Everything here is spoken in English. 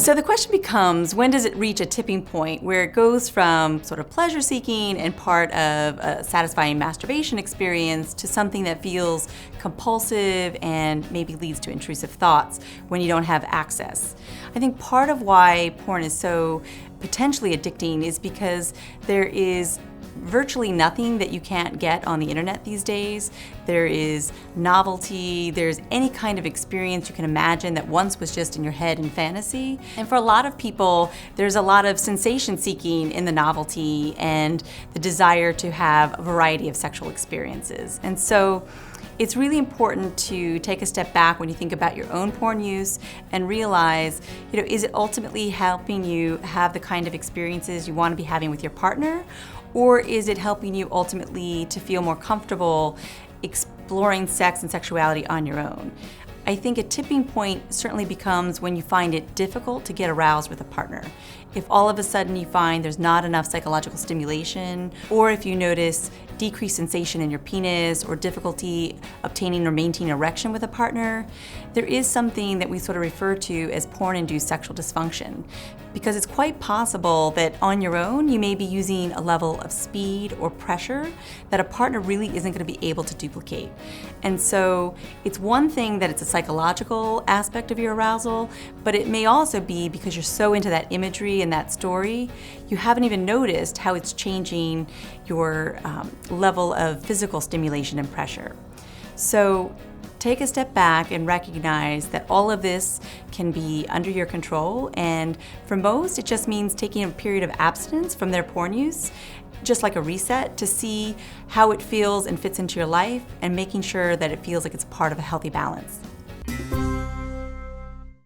So the question becomes, when does it reach a tipping point where it goes from sort of pleasure seeking and part of a satisfying masturbation experience to something that feels compulsive and maybe leads to intrusive thoughts when you don't have access? I think part of why porn is so potentially addicting is because there is virtually nothing that you can't get on the internet these days. There is novelty, there's any kind of experience you can imagine that once was just in your head and fantasy. And for a lot of people, there's a lot of sensation seeking in the novelty and the desire to have a variety of sexual experiences. And so it's really important to take a step back when you think about your own porn use and realize, is it ultimately helping you have the kind of experiences you want to be having with your partner? Or is it helping you ultimately to feel more comfortable exploring sex and sexuality on your own? I think a tipping point certainly becomes when you find it difficult to get aroused with a partner. If all of a sudden you find there's not enough psychological stimulation, or if you notice decreased sensation in your penis or difficulty obtaining or maintaining erection with a partner, there is something that we sort of refer to as porn-induced sexual dysfunction. Because it's quite possible that on your own, you may be using a level of speed or pressure that a partner really isn't going to be able to duplicate. And so it's one thing that it's a psychological aspect of your arousal, but it may also be because you're so into that imagery and that story, you haven't even noticed how it's changing your level of physical stimulation and pressure. So take a step back and recognize that all of this can be under your control, and for most it just means taking a period of abstinence from their porn use, just like a reset, to see how it feels and fits into your life and making sure that it feels like it's part of a healthy balance.